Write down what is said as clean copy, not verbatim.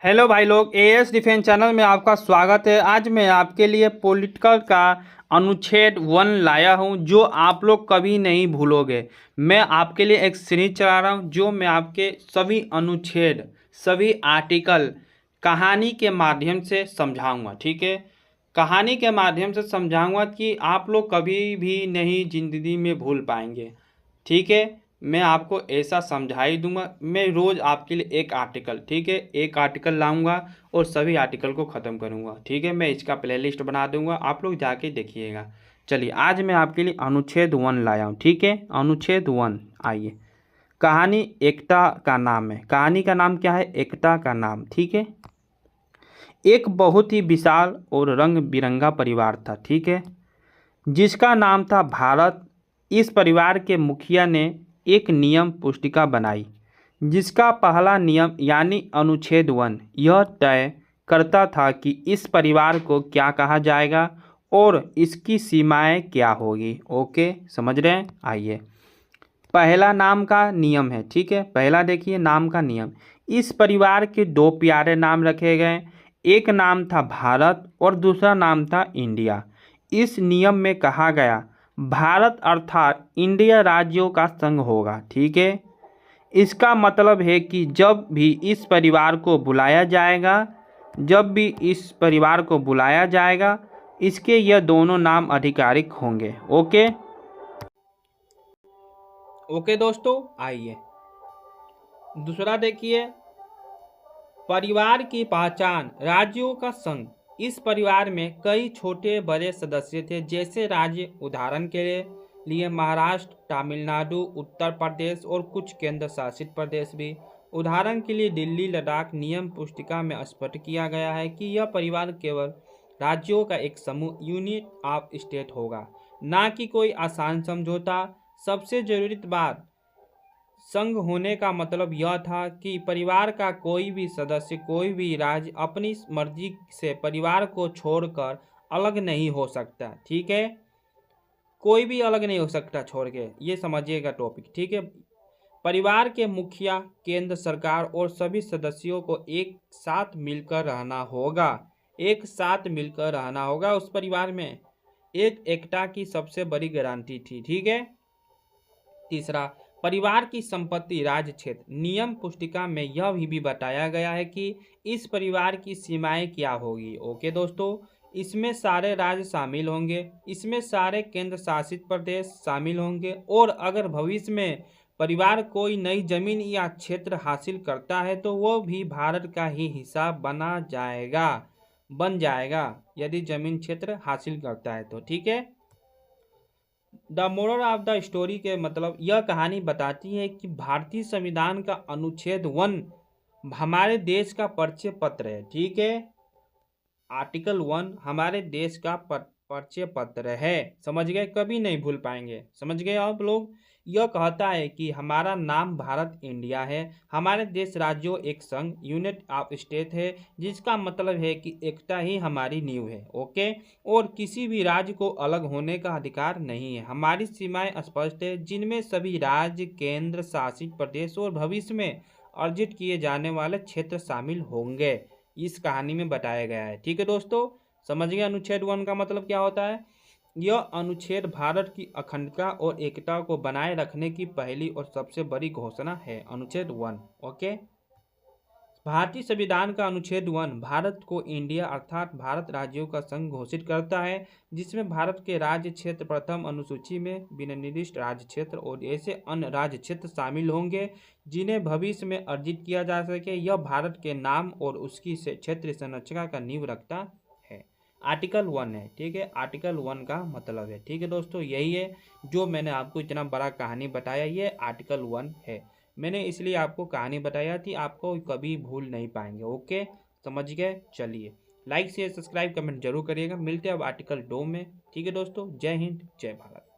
Hello भाई लोग, as defence channel में आपका स्वागत है। आज मैं आपके लिए पॉलिटिकल का अनुच्छेद 1 लाया हूं जो आप लोग कभी नहीं भूलोगे। मैं आपके लिए एक सीरीज चला रहा हूं जो मैं आपके सभी अनुच्छेद, सभी आर्टिकल कहानी के माध्यम से समझाऊंगा। ठीक है, कहानी के माध्यम से समझाऊंगा कि आप लोग कभी भी नहीं जिंदगी में भूल पाएंगे। ठीक है, मैं आपको ऐसा समझा ही दूंगा। मैं रोज़ आपके लिए एक आर्टिकल, ठीक है, एक आर्टिकल लाऊंगा और सभी आर्टिकल को ख़त्म करूंगा। ठीक है, मैं इसका प्लेलिस्ट बना दूंगा, आप लोग जाके देखिएगा। चलिए, आज मैं आपके लिए अनुच्छेद 1 लाया हूँ। ठीक है, अनुच्छेद 1, आइए। कहानी एकता का नाम है। कहानी का नाम क्या है? एकता का नाम। ठीक है, एक बहुत ही विशाल और रंग बिरंगा परिवार था। ठीक है, जिसका नाम था भारत। इस परिवार के मुखिया ने एक नियम पुस्तिका बनाई जिसका पहला नियम यानी अनुच्छेद 1 यह तय करता था कि इस परिवार को क्या कहा जाएगा और इसकी सीमाएं क्या होगी। ओके, समझ रहे हैं? आइए, पहला नाम का नियम है। ठीक है, पहला देखिए नाम का नियम। इस परिवार के दो प्यारे नाम रखे गए। एक नाम था भारत और दूसरा नाम था इंडिया। इस नियम में कहा गया भारत अर्थात इंडिया राज्यों का संघ होगा। ठीक है, इसका मतलब है कि जब भी इस परिवार को बुलाया जाएगा, जब भी इस परिवार को बुलाया जाएगा, इसके यह दोनों नाम आधिकारिक होंगे। ओके ओके दोस्तों, आइए दूसरा देखिए, परिवार की पहचान, राज्यों का संघ। इस परिवार में कई छोटे बड़े सदस्य थे, जैसे राज्य, उदाहरण के लिए महाराष्ट्र, तमिलनाडु, उत्तर प्रदेश और कुछ केंद्र शासित प्रदेश भी। उदाहरण के लिए दिल्ली, लद्दाख। नियम पुस्तिका में स्पष्ट किया गया है कि यह परिवार केवल राज्यों का एक समूह, यूनिट ऑफ स्टेट होगा, ना कि कोई आसान समझौता। सबसे जरूरी बात, संघ होने का मतलब यह था कि परिवार का कोई भी सदस्य, कोई भी राज्य अपनी मर्जी से परिवार को छोड़कर अलग नहीं हो सकता। ठीक है, कोई भी अलग नहीं हो सकता छोड़ के, ये समझिएगा टॉपिक। ठीक है, परिवार के मुखिया, केंद्र सरकार और सभी सदस्यों को एक साथ मिलकर रहना होगा। एक साथ मिलकर रहना होगा। उस परिवार में एक एकता की सबसे बड़ी गारंटी थी। ठीक है, तीसरा, परिवार की संपत्ति, राज्य क्षेत्र। नियम पुस्तिका में यह भी बताया गया है कि इस परिवार की सीमाएं क्या होगी। ओके दोस्तों, इसमें सारे राज्य शामिल होंगे, इसमें सारे केंद्र शासित प्रदेश शामिल होंगे, और अगर भविष्य में परिवार कोई नई जमीन या क्षेत्र हासिल करता है तो वो भी भारत का ही हिस्सा बन जाएगा यदि जमीन क्षेत्र हासिल करता है तो। ठीक है, the moral of the story के मतलब, यह कहानी बताती है कि भारतीय संविधान का अनुच्छेद 1 हमारे देश का परिचय पत्र है। ठीक है, आर्टिकल 1 हमारे देश का परिचय पत्र है। समझ गए? कभी नहीं भूल पाएंगे। समझ गए आप लोग? यह कहता है कि हमारा नाम भारत इंडिया है, हमारे देश राज्यों एक संघ, यूनिट ऑफ स्टेट है, जिसका मतलब है कि एकता ही हमारी नींव है। ओके, और किसी भी राज्य को अलग होने का अधिकार नहीं है। हमारी सीमाएं स्पष्ट है, जिनमें सभी राज्य, केंद्र शासित प्रदेश और भविष्य में अर्जित किए जाने वाले क्षेत्र शामिल होंगे। इस कहानी में बताया गया है। ठीक है दोस्तों, समझ गए अनुच्छेद 1 का मतलब क्या होता है? यह अनुच्छेद भारत की अखंडता और एकता को बनाए रखने की पहली और सबसे बड़ी घोषणा है। अनुच्छेद 1। ओके, भारतीय संविधान का अनुच्छेद 1 भारत को इंडिया अर्थात भारत राज्यों का संघ घोषित करता है, जिसमें भारत के राज्य क्षेत्र प्रथम अनुसूची में विनिर्दिष्ट राज्य क्षेत्र और ऐसे अन्य राज्य क्षेत्र शामिल होंगे जिन्हें भविष्य में अर्जित किया जा सके। यह भारत के नाम और उसकी क्षेत्र संरचना का नींव रखता है। आर्टिकल 1 है। ठीक है, आर्टिकल 1 का मतलब है। ठीक है दोस्तों, यही है जो मैंने आपको इतना बड़ा कहानी बताया, ये आर्टिकल 1 है। मैंने इसलिए आपको कहानी बताया थी, आपको कभी भूल नहीं पाएंगे। ओके, समझ गए? चलिए, लाइक शेयर सब्सक्राइब कमेंट जरूर करिएगा। मिलते हैं अब आर्टिकल 2 में। ठीक है दोस्तों, जय हिंद, जय भारत।